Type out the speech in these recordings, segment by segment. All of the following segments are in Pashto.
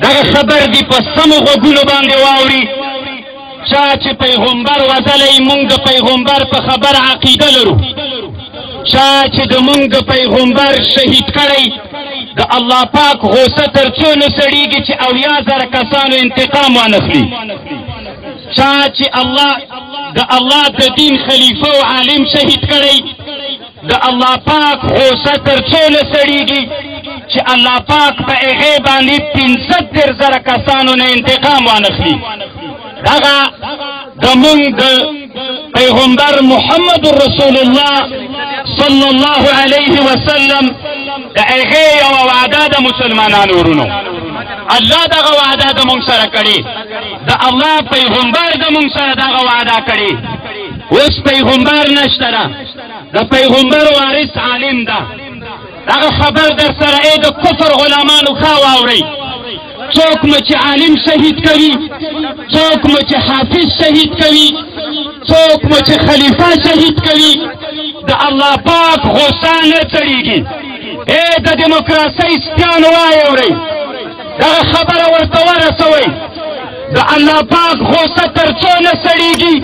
دغه خبر دی په سمو غوږونو باندې واوري چا چې پیغمبر وزلی مونږ د پیغمبر په خبر عقیده لرو چا چې د مونږ پیغمبر شهید کړی د الله پاک غوسه تر څو نه سړیږي چې اولیا زره کسانو انتقام وانخلي چا چې د الله د دین خلیفه او عالم شهید کړی د الله پاک غوسه تر څو نه سړیږي چې الله پاک په هغه باندې 500,000 کسانو نه انتقام وانخلي دغه د مونږ پیغمبر محمد رسول الله صلی الله علیه وسلم د هغه یو وعده د مسلمانانو ورونو الله دغه وعده د مونږ سره کړی د الله پیغمبر د مونږ سره دغه وعده کړی اوس پیغمبر نشته د پیغمبر وارث عالم ده دغه خبر در سره د کفر غلامانو ښه واورئ څوک مو چې عالم شهید کوي څوک مو چې حافظ شهید کوي څوک مو چې خلیفه شهید کوي د الله پاک غوسه نه چړیږي د دیموکراسۍ سپیانو واورئ دغه خبره ورته ورسوئ د الله پاک غوسه تر څو نه سړیږي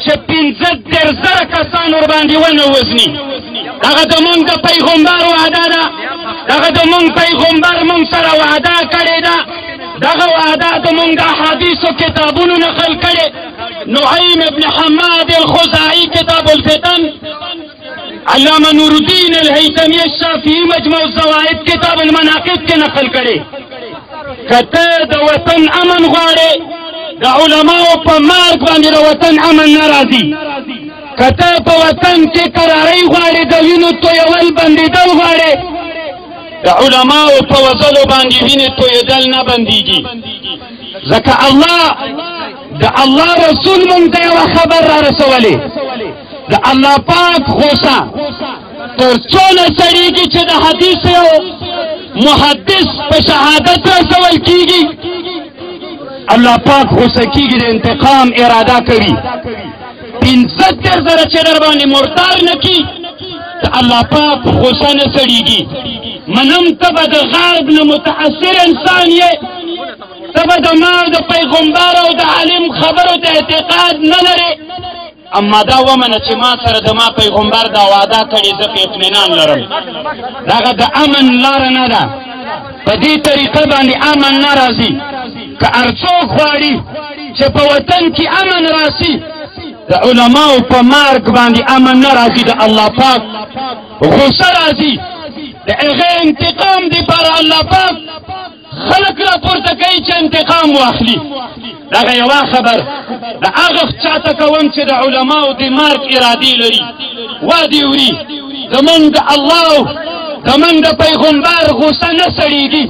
چې 500,000 کسان ورباندې ونه وزني دغه د مونږ د پیغمبر وعده ده دغه د مونږ پیغمبر مونږ سره وعده کړې ده دغه وعده د مونږ د احادیثو کتابونو نقل کړې نعیم ابن حماد الخزاعي کتاب الفتن علامه نور الدین الهیثمی الشافعي مجموع الزوائد کتاب المناقب کې نقل کړې کته د وطن امن غواړي د علماو په مرګ باندې د وطن امن ناراضي کته په وطن کې قراري غواړي د وینو تویول بندیدل غواړي د علماو په وزلو باندې وینې تویدل نه بنديږي ځکه د الله رسول مونږ ته یو خبر را رسولې د الله پاک غوسه تر څو نه سړیږي چې د حدیث یو محدث په شهادت رسول کیږي الله پاک غوسه کیږي د انتقام اراده کوي 500,000 چې در باندې مردار نه کی ته الله پاک غوسه نه سړیږي منم ته به د غرب نه متاثر انسان یې ته به د ما د پیغمبر او د عالم خبرو ته اعتقاد نه لرې اما دا ومنه چې ما سره د ما پیغمبر دا وعده کړې زه په اطمینان لرم دغه د امن لاره نه ده په دې طریقه باندې امن نه راځي که هر څوک غواړي چې په وطن کې امن راشي د علماو په مرګ باندې امن نه راځي د الله پاک غوسه راځي د هغه انتقام دپاره الله پاک خلق را پورته کوي چې انتقام واخلي دغه یوه خبر د هغه چاته کوم چې د علماو د مرګ ارادې لري وادي وري زمونږ د الله زمونږ د پیغمبر غوسه نه سړیږي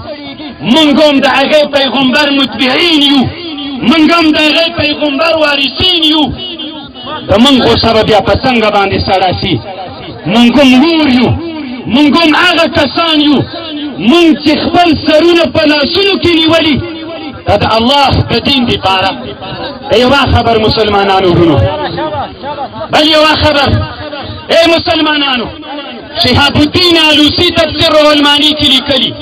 مونږ هم د هغې پیغمبر متبعین یو مونږ هم د هغې پیغمبر وارثین یو زمونږ غوسه به بیا په څنګه باندې سړه شي مونږ هم ور یو مونږ هم هغه کسان یو مونږ چې خپل سرونه په لاسونو کې نیولي دا د الله د دین دپاره د یوه خبر مسلمانانو ورونو بل یوه خبر ای مسلمانانو شهاب الدین علوسی تفسیر روح المانی کې لیکلي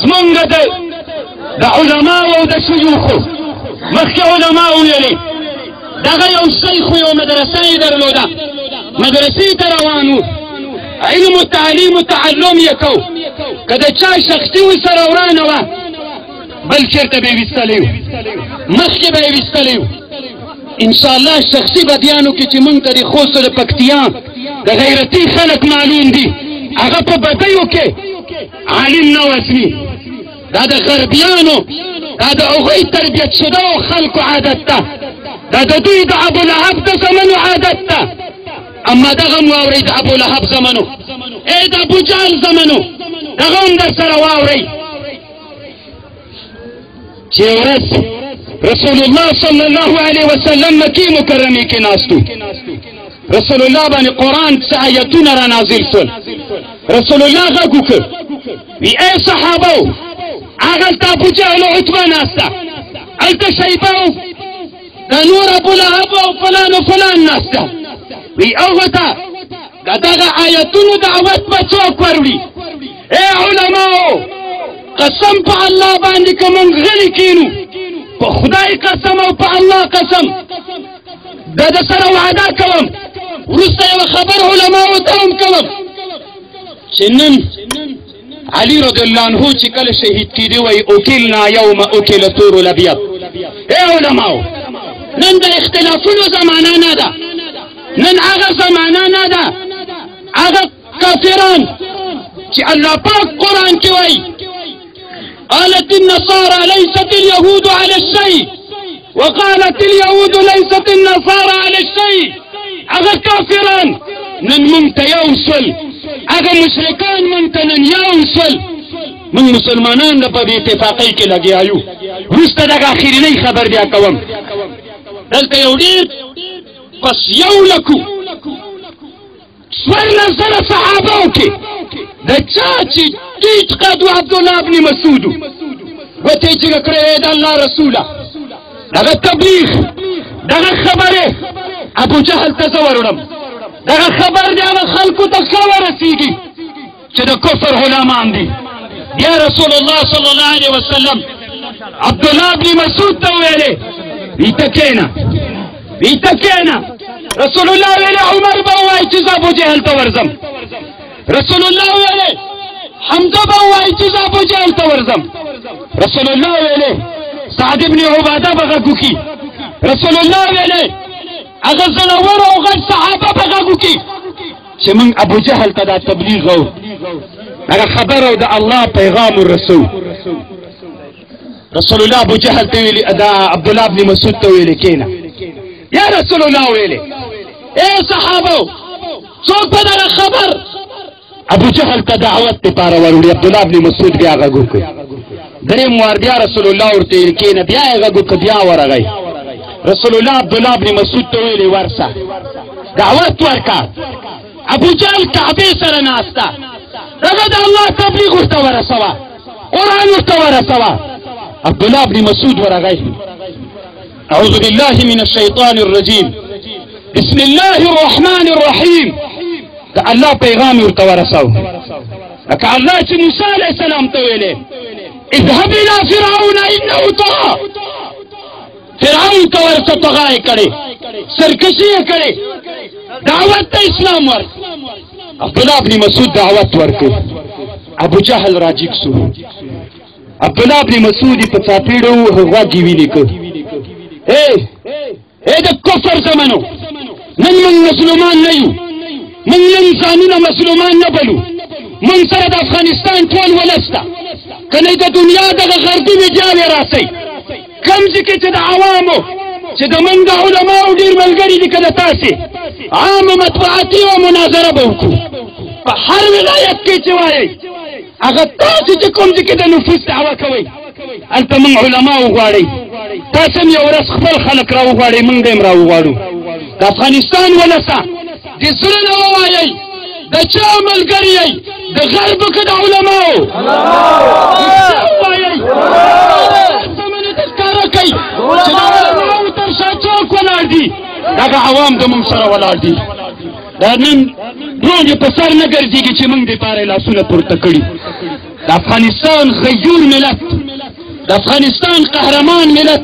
زمونږ د علماو او د شیوخو مخکې علماو ویلې دغه یو شیخ یو مدرسه یې درلوده مدرسې ته روان و علم و تعلیم و تعلم یې کو که د چا شخصي ورسره ورانه وه بل چېرته به یې ویستلی و مخکې به یې ویستلی و انشاءالله شخصي بدیانو کې چې مونږ ته د خوست د پکتیا د غیرتي خلک معلوم دي هغه په بدیو کې عالم نه وسمي دا د غربیانو دا د هغوی تربیت شده خلکو عادت ده دا د دوی د ابولهب د زمنو عادت ده اما دغه هم واورئ د ابولهب زمنو د ابوجهل زمنو دغه هم در سره واورئ چې ورځ رسول الله صلی الله علیه وسلم مکې مکرمې کې ناست رسول الله باندې قرآن څه آیتونه را نازل شول رسول الله غږ وکړ وی ای صحابو هغلته ابوجهل او عتبه ناسته هلته شیبه او د نور ابولهب او فلان و فلان ناسته وی هغو ته د دغه آیتونو دعوت به څوک وروړي ای علماو قسم په الله باندې که موږ غلي کینو په خدای قسم او په الله قسم د سره وعده کوم وروسته یوه خبر علماو ته هم کوم چې نن علي رضی الله عنه چې کله شهید کېدی وایي اکلنا یوم اکل طور الابیض ای علماو نن د اختلافونو زمانه نه ده نن هغه زمانه نه ده هغه کافران چې الله پاک قرآن کې وایي قالت النصارى ليست اليهود على الشيء وقالت اليهود ليست النصارى على الشيء هغه کافران نن موږ ته یو شول هغه مشرکان موږ ته نن یو شول موږ مسلمانان د په اتفاقۍ کې لګیا یو وروسته دغه اخرنۍ خبر بیا کوم دلته یو ډېر بس یو لکو څوارلس زره صحابو کې د چا چې ټیټ قد عبدالله ابن مسعود وته چې کړی د الله رسوله دغه تبلیغ دغه خبره ابو جهل ته زه وروړم دغه خبر دی هغه خلکو ته ښه ورسېږي چې د کفر غلامان دي یا رسول الله صلی الله علیه وسلم عبدالله ابن مسعود ته ویلې ویته کېنه ویته کېنه رسول الله ویلې عمر به ووایي چې زه ابو جهل ته ورځم رسول الله ویلې حمزه به ووایي چې زه ابو جهل ته ورځم رسول الله ویلې سعد ابن عباده به غږ وکړي رسول الله ویلې هغه زړور او غټ صحابه به غږ وکړي چې موږ ابو جهل ته دا تبلیغ او هغه خبر او د الله پیغام ورسو رسول الله ابو جهل ته ویلي دا عبدالله ابن مسعود ته ویلي کېنه یا رسول الله ویلي اے صحابه څوک به دغه خبر ابو جهل ته دعوت دپاره وروړي عبدالله ابن مسعود بیا غږ وکړي درېم وار بیا رسول الله ورته ویل کېنه بیا یې غږ وکړه بیا ورغی رسول الله عبدالله ابن مسعود ته ویلي ورسه دعوت ورکړه ابو جهل کعبې سره ناسته دغه د الله تبلیغ ورته ورسوه قرآن ورته ورسوه عبدالله ابن مسعود ورغی اعوذ بالله من الشیطان الرجیم بسم الله الرحمن الرحیم د الله پیغام ورته ورسو لکه الله چې موسی علیه السلام ته ویلې اذهب الى فرعون انه طغى فرعون ته ورته طغا یې کړې سرکشي یې کړې دعوت ته اسلام ورک عبدالله ابن مسعود دعوت ورکړ ابو جهل راجیک سو عبدالله ابن مسعود په څاپېړو غوږ یې ویلې کړ اے د کفر زمنو نن موږ مسلمان نه یو موږ نن ځانونه مسلمان نه بلو موږ سره د افغانستان ټول ولس ته که نه د دنیا دغه غربي میډیاوې راسئ کوم ځای کې چې د عوامو چې د موږ د علماو ډېر ملګري دي که د تاسې عامه مطبوعاتي او مناظره به وکړو په هر ولایت کې چې وایئ هغه تاسې چې کوم ځای کې د نفوذ دعوه کوئ هلته موږ علما وغواړئ تاسې هم یو ورځ خپل خلک را وغواړئ موږ به هم را وغواړو د افغانستان ولسه د زړه نه ووایئ د چا ملګري یئ د غربو که د علماو ووایئ سمنې ته ښکاره کوئ چې د علماو تر شا څوک ولاړ دي دغه عوام د موږ سره ولاړ دي دا نن ډرون یې په سر نه ګرځېږي چې موږ دپاره لاسونه پورته کړي د افغانستان غیور ملت د افغانستان قهرمان ملت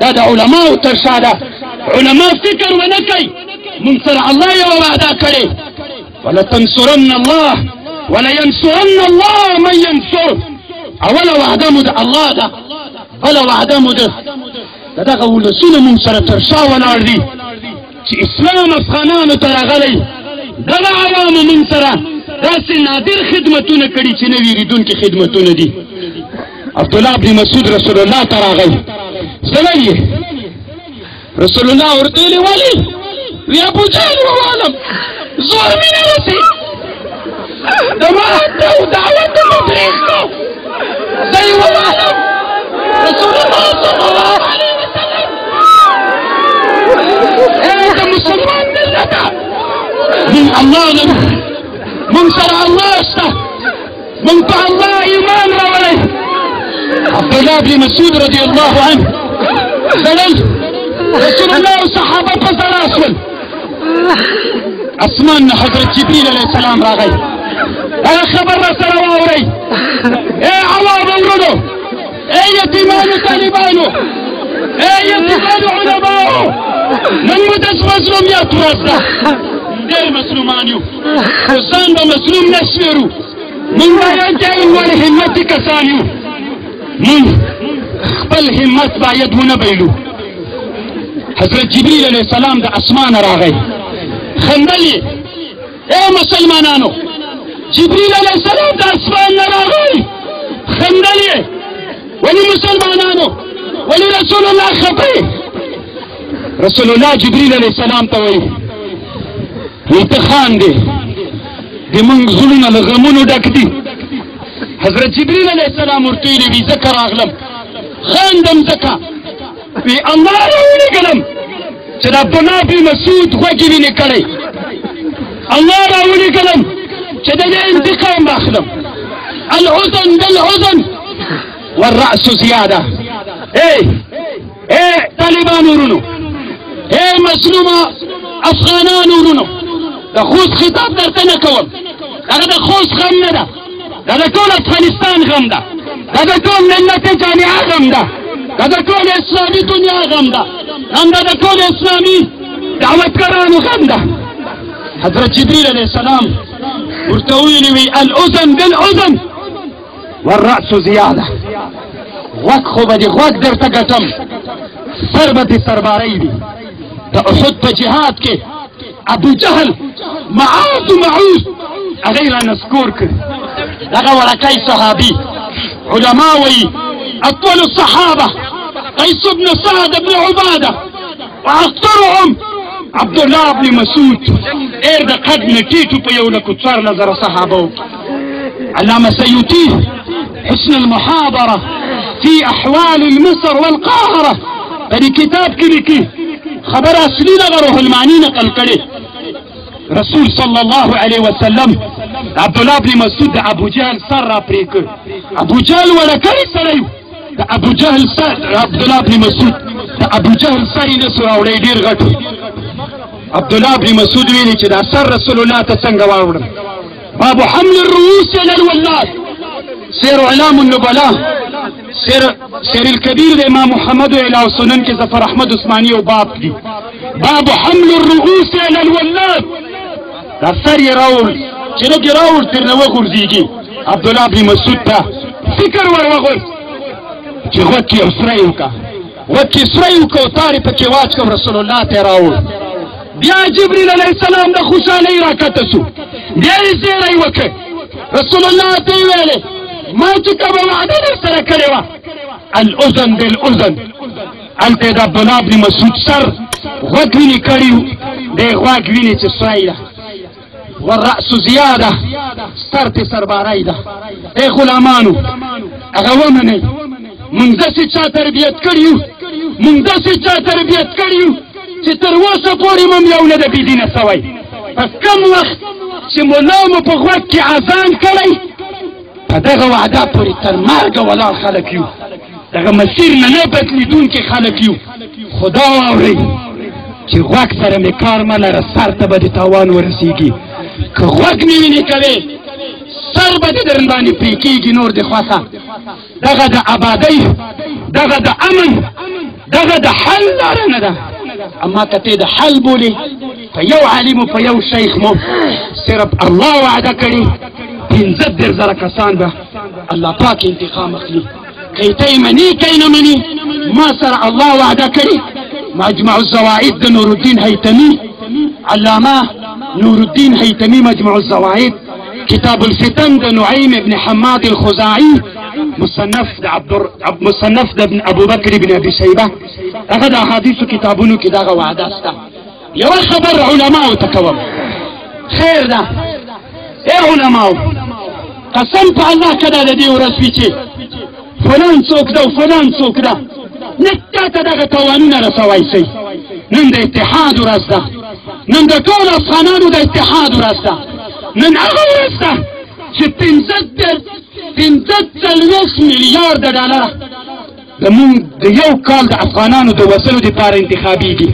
دا د علماو تر شا ده علما فکر ونه کوي موږ سره الله یوه وعده کړې ولتنصرن الله ولینصرن الله من ینصره اوله وعده مو د الله ده بله وعده مو ده د دغه ولسونه موږ سره تر شا ولاړ دي چې اسلام افغانانو ته راغلی دغه عوامو موږ سره داسې نادر خدمتونه کړي چې نه ویرېدونکي خدمتونه دي عبدالله ابن مسعود رسول الله ته راغی سړی یې رسول الله ورته ویلې ولې وی ابو جهل ووالم زور مې نه رسي د ماته او دعوت مو پرېږدو زه یې ووالم رسول الله صلی الله علیه وسلم د مسلمان ملته من الله لرو من سره الله شته من په الله ایمان راوړی عبدالله بن مسعود رضی الله عنه زړل رسول الله او صحابه په ژړا شول اسمان نه حضرت جبریل علیه السلام راغی هغه خبر را سره واورئ ای عوامو طالبانو یتیمانو علماو نن مو داس مظلومیت ورځ ده ډېر مظلومان یو خو ځان به مظلوم نه شمېرو موږ باید ډېر لوړ همتي کسان یو موږ خپل همت باید ونه بایلو حضرت جبریل علیه السلام د اسمانه راغی خندل یې مسلمانانو جبریل علیه السلام د اسمان نه راغی خندل یې ولې مسلمانانو ولې رسول الله خفه رسول الله جبریل علیه السلام ته وایي ته خاندې د موږ زړونه له غمونو ډک دي حضرت جبریل علیه السلام ورته ویلي وي ځکه راغلم خاندم ځکه وی الله راولېږلم چې د عبدالله بن مسعود غوږې وینې کړی الله راولېږلم چې د دې انتقام واخلم الحزن بالحزن والرأس زیاده طالبان ورونو مظلومه افغانان ورونو د خوست خطاب درته نه کوم هغه د خوست غم نه ده دا د ټول افغانستان غم ده دا د ټول ملت جامعه غم ده دا د ټول اسلامي دنیا غم ده دا د ټول اسلامي دعوتګرانو غم ده حضرت جبریل علیه السلام ورته ویلي وي الاذن بالاذن والرأس زیاده غوږ خو به دې غوږ درته ګټم سر به دې سرباری وي د احد په جهاد کې ابو جهل معاذ و معوذ هغه یې رانه سکور کړي دغه وړکی صحابي علما وایي اطول الصحابه قیس بن سعد بن عباده واکثرهم عبدالله بن مسعود ډېر د قد نه ټیټو په 1,000 صحابه وو علامه سیوطي حسن المحاضره في احوال مصر والقاهره په کتاب کې لیکي خبر اصلي دغه روح المعانی نقل کړي رسول صلی الله علیه وسلم عبدالله بن مسعود د ابو جهل سر را پرې کړ ابو جهل وړکی سړی د ابو جهل سر عبدالله بن مسعود د ابو جهل سر یې نسو راوړی ډېر غټ عبدالله بن مسعود ویلي چې دا سر رسول الله ته څنګه واوړم باب حمل الرؤوس الى الولاد سیر اعلام النبلاء سیر الكبير د امام محمد اعلام سنن کې ظفر احمد عثماني او باب دي باب حمل الرؤوس الى الولاد دا سر یې راوړ چې لږ یې راوړ تر نه وغورځېږي عبدالله بن مسعود ته فکر ور وغورځ چې غوږ کې یو سری وکړه غوږ کې سری وکړه او تار یې پکې واچکړ رسول الله ته یې راوړ بیا جبریل علیه السلام د خوشحالۍ راکته سو بیا یې زیری وکړ رسول الله ته یې ویلې ما چې کومه وعده در سره کړې وه الاذن بالاذن هلته د عبدالله بن مسعود سر غوږ وینې کړي و دی غوږ وینې چې سری ده والرأس زیاده سر ته سرباری ده ای غلامانو هغه ومنئ مونږ داسې چا تربیت کړي یو مونږ داسې چا تربیت کړي یو چې تر اوسه پورې مو یو نه ده بېدینه سوی په کم وخت چې ملا مو په غوږ کې اذان کړی په دغه وعده پورې تر مرګه ولاړ خلک یو دغه مسیر نه نه بدلېدونکي خلک یو خدا واورئ چې غوږ سره مې کار مه لره سر ته به دې تاوان ورسېږي که غوږ مې وینې کوې سر به دې در باندې پرې کېږي نور دې خوښه دغه د ابادۍ دغه د امن دغه د حل لاره نه ده اما که ته د حل بولې په یو عالم او په یو شیخ مو صرف الله وعده کړي 15,000 کسان به الله پاک انتقام اخلي که ته یې منې که یې نه منې ما سره الله وعده کړي مجمع الزواید د نور الدین هیتمي علامه نور الدین هیتمي مجمع الزواید كتاب الفتن د نعيم بن حماد الخزاعي مصنف د ابن ابو بكر بن ابي شيبه هغه د احاديث کتابونو کې دغه وعده سته یو خبر علماء تکوم خیر ده اے علماء قسم په الله کده د دې ورځ چې فلان څوک ده فلان څوک ده نته ته دغه توانونه رسوي سي نن د اتحاد ورځ ده نن د ټول افغانانو د اتحاد ورځ ده نن هغه ورځ ده چې 15 میلیارد ډالر زمونږ د یو کال د افغانانو د وسلو دپاره انتخابیږي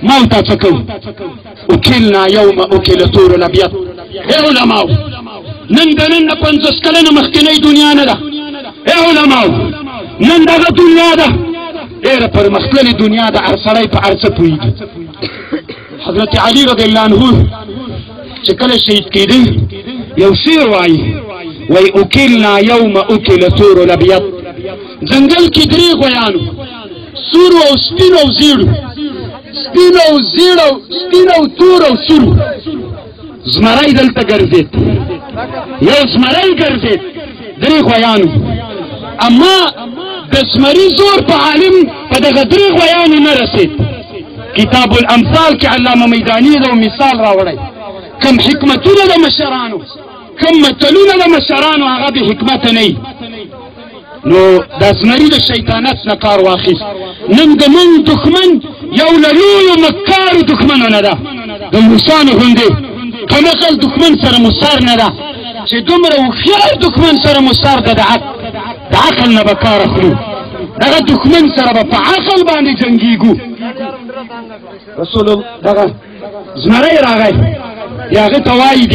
ما ورته څه کوو وکلنا یوم اکل طور الابیض ای علماو نن د نن نه 50 کلنه مخکینۍ دنیا نه ده ای علماو نن دغه دنیا ده ډېره پرمختللې دنیا ده، هر سړی په هر څه پوهېږي. حضرت علي رضی الله عنه چې کله شهید کېده یو شعر وایي اکلنا یوم اکل سور الابیض. ځنګل کې درې غویانو، سور او سپین او زیړو، سپین او زیړ او سپین او تور او سور. زمری دلته ګرځېد، یو زمری ګرځېد، درې غویانو. اما د زمري زور په عالم په دغه درې غویانو نه رسېد. کتاب الامثال کې علامه میداني یو مثال راوړی، کم حکمتونه د مشرانو، کم متلونه د مشرانو هغه بې حکمته نه وي. نو د زمري د شیطانت نه کار واخیست. نن د موږ دښمن یو له لویو مکارو دښمنونه ده، د موسیانو غوندې کمعقل دښمن سره مو سر نه ده، چې دومره هوښیار دښمن سره مو سر ده. د عقل نه به کار اخلو، دغه دښمن سره به په عقل باندې جنګېږو. رسول دغه زمری راغی، د هغه ته وایي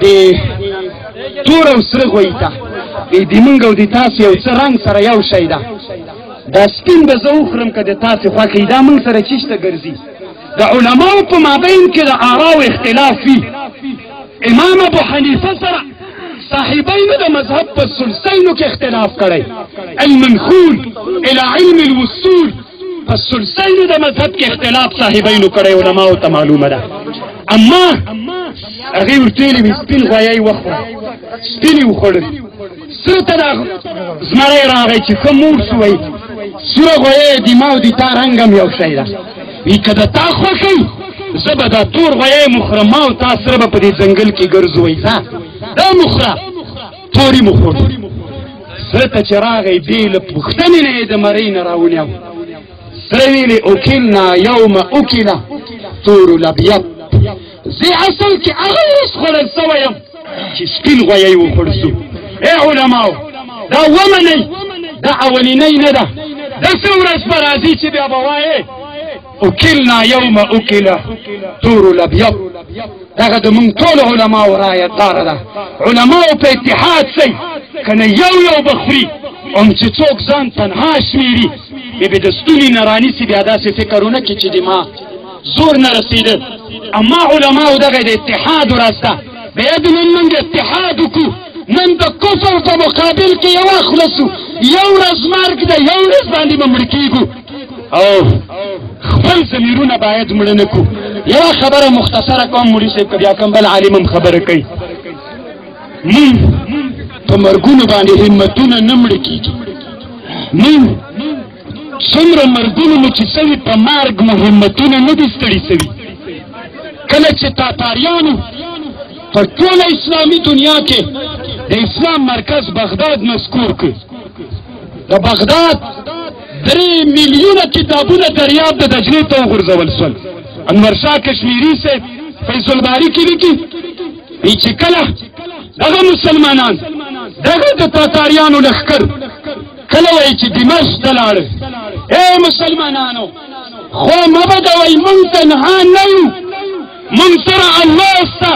د تور او سره غویي ته د موږ او د تاسې یو څه رنګ سره یو شی ده. دا سپین به زه وخورم که د تاسې خوښ وي، دا موږ سره چېشته ګرځي. د علماو په مابین کې د آراو اختلاف وي. امام ابو حنیفه سره صاحبینو د مذهب په ثلثینو کې اختلاف کړی. المنخول الى علم الوصول په ثلثینو د مذهب کې اختلاف صاحبینو کړی، علماو ته معلومه ده. اما هغې ورتویلې وي سپین غویی وخوره، سپین یې وخوړل. سره ته دا زمری راغی چې ښه مور شو، وایي سوره غویی د ما او د تا رنګ هم یو شی ده. وي که د تا خوښوي زه به دا تور غویی مخورم، ما او تا سره به په دې ځنګل کې ګرځو. وایي ځه دا مخوره، تورې مخور. سره ته چې راغی بې له پوښتنې نه یې د مرۍ نه راونیو. سره ویلې اکلنا یوم اکل طور الابیض. زه اصل کې هغه اوس خوړل سوی یم چې سپین غویی وخوړ سو. ای علماو دا ومنئ، دا اولینۍ نه ده. داسې ورځ به راځي چې بیا به وایې اکلنا یوم اکل طور الابیض. دغه د موږ ټولو علماو رایه داره ده. علماو په اتحاد سئ، که نه یو به خوري، ام چې څوک ځان تنها شمېري بیا به د ستوني نه رانیسي، بیا داسې فکر ونه کړي چې د ما زور نه رسېده. اما علماو دغه د اتحاد ورځ ده. بیا د نن موږ اتحاد وکړو، نن د کفر په مقابل کې یوه خوله سو. یو ورځ مرګ ده، یو ورځ باندې به مړه کېږو، او خپل ضمیرونه باید مړه نه کړو. یوه خبره مختصره کوم، مولي صاحب که بیا کوم بل عالم هم خبره کوي. موږ په مرګونو باندې همتونه نه مړه کېږي. موږ څومره مرګونو مو چې سوي، په مرګ مو همتونه نه دي ستړي سوي. کله چې تاتاریانو په ټوله اسلامي دنیا کې د اسلام مرکز بغداد مذکور کړ، د بغداد 3 میلیونه کتابونه دریاب د دجلې ته وغورځول سول. انور شاه کشمیری صاحب فیض الباری کې لیکي چې کله دغه مسلمانان دغه د تاتاریانو لښکر کله وایي چې دمشق ته لاړل، ای مسلمانانو خو مه بدوئ، موږ تنها نه یو، موږ سره الله شته،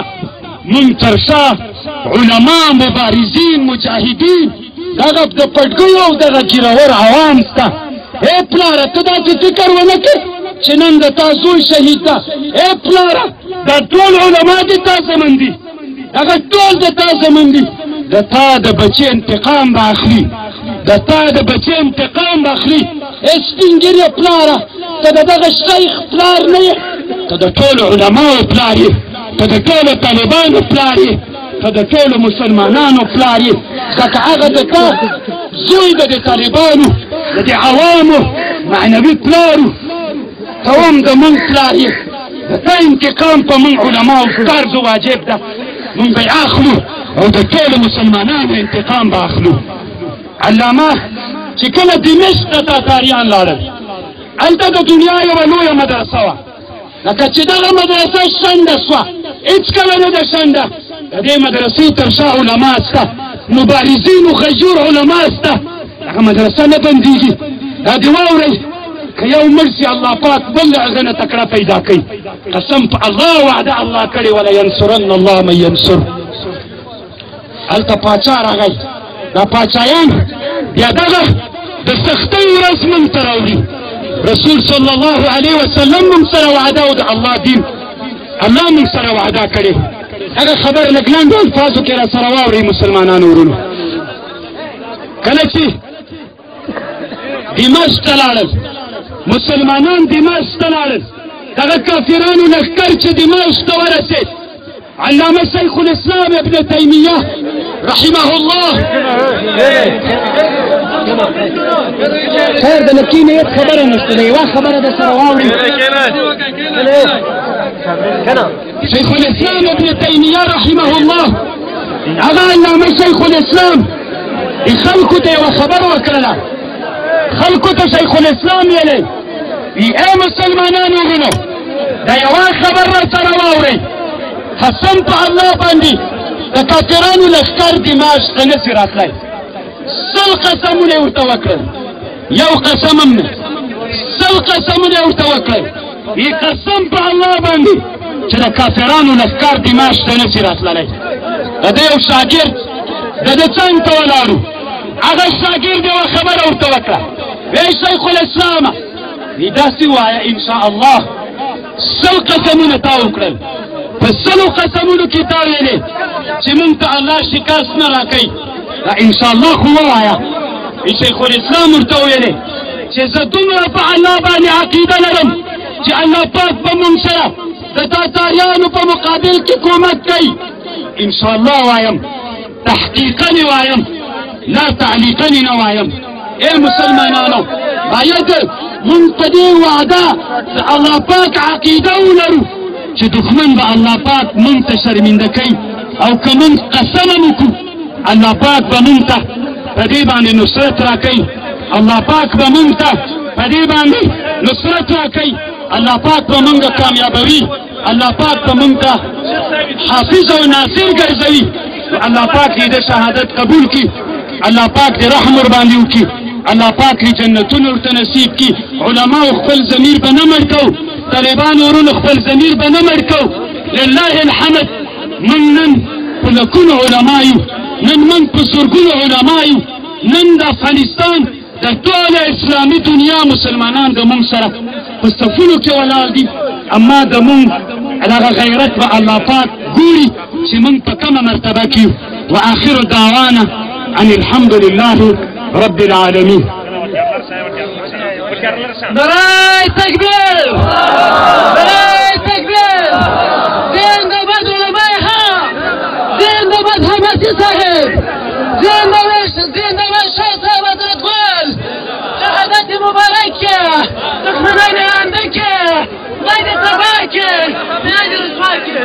موږ تر شا علما، مبارزین، مجاهدین، دغه د پټګیو او دغه ګیرور عوام شته. ای پلاره ته داسې فکر ونه کړې چې نن د تا زوی شهید ده. ای پلاره دا ټول علما د تا زمن دي، دغه ټول د تا زمن دي. د تا د بچې انتقام به اخلي، د تا د بچې انتقام به اخلي. ای سپین ږیرې پلاره ته د دغه شیخ پلار نه یې، ته د ټولو علماو پلار یې، ته د ټولو طالبانو پلار یې، ته د ټولو مسلمانانو پلار یې. ځکه هغه د تا زوی د طالبانو د دې عوامو معنوي پلارو، ته هم د موږ پلار یې. د تا انتقام په موږ علماو فرض واجب ده، موږ به یې اخلو او د ټولو مسلمانانو انتقام به اخلو. علامه چې کله دمشق ته تاتاریان لاړل، هلته د دنیا یوه لویه مدرسه وه. لکه چې دغه مدرسه شنډه سوه، هېڅکله نه ده شنډه. د دې مدرسې تر شا علما شته، مبارزین و غجور علما شته. هغه مدرسه نه بندېږي. دا دې واورئ، که یو مړ سي الله پاک بل له هغه نه تکړه پیدا کوي. قسم په الله وعده الله کړې، ولینصرن الله من ینصر. هلته پاچا راغی. دا پاچایان بیا دغه د سختۍ ورځ موږ ته راوړي. رسول صلی الله علیه وسلم موږ سره وعده او د الله دین الله موږ سره وعده کړې. هغه خبر لږ لنډو الفاظو کې را سره واورئ مسلمانانو ورونو. کله چې دمشق ته لاړل مسلمانان دمشق ته لاړل دغه کافرانو لښکر چې دمشق ته ورسېد علامه شیخ الاسلام ابن تیمیه رحمه الله خیر د نکي نیت خبره نشته ده یوه خبره در سره واورئ. شیخ الاسلام ابن تیمیه رحمه الله هغه علامه شیخ الاسلام خلکو ته یوه خبره وکړله. خلکو ته شیخ الاسلام ویلی ای مسلمانانو ورونو دا یوه خبر را سره واورئ. قسم په الله باندې د کافرانو لښکر دمشق ته نسي راتلی. 100 قسمونه یې ورته وکړل یو قسم هم نه 100 قسمونه یې ورته وکړل. ای قسم په الله باندې چې د کافرانو لښکر دمشق ته نسي راتللی. د ده یو شاګرد د ده څنګ ته ولاړو هغه شاګرد یوه خبره ورته وکړه ای شیخ الاسلامه ای داسې ووایه انشاء الله 100 قسمونه تا وکړل په 100 قسمونو کې تا ویلې چې موږ ته الله شکست نه راکوي دا انشاء الله خو ووایه. شیخ الاسلام ورته ویلې چې زه دومره په الله باندې عقیده لرم چې الله پاک به موږ سره د تاتاریانو په مقابل کې کومک کوي. انشاء الله وایم تحقیقا وایم لا تعلیقا نه وایم. ای مسلمانانو باید موږ په دې وعده د الله پاک عقیده ولرو چې دښمن به الله پاک موږ ته شرمنده کوي او که موږ قسم وکړو الله پاک به موږ ته په دې باندې نصرت راکوي. الله پاک به موږ ته په دې باندې نصرت راکوي. الله پاک به موږ کامیابوي. الله پاک به موږ ته حافظ او ناصر ګرځوي. الله پاک دې د شهادت قبول کړي. الله پاک دې رحم ورباندې وکړي. الله پاک دې جنتونه ورته نصیب کړي. علماو خپل ضمیر به نه مړ کوو. طالبانو ورونو خپل ضمیر به نه مړ کوو. لله الحمد موږ نن په لکونو علما یو نن موږ په زرګونو علما یو. نن د افغانستان د ټوله اسلامي دنیا مسلمانان د موږ سره په صفونو کې ولاړ دي. اما د موږ دغه غیرت به الله پاک ګوري چې موږ په کومه مرتبه کې یو. واخر دعوانا ان الحمد لله رب العالمين. نعره تکبیر نعره تکبیر. زنده‌باد علمای حق زنده‌باد حماسی صاحب زنده‌باد شاه صاحب عبدالقل. شهادت مبارک دښمنان رنده که خدای دې تباه کړي خدای دې رسوا کړي.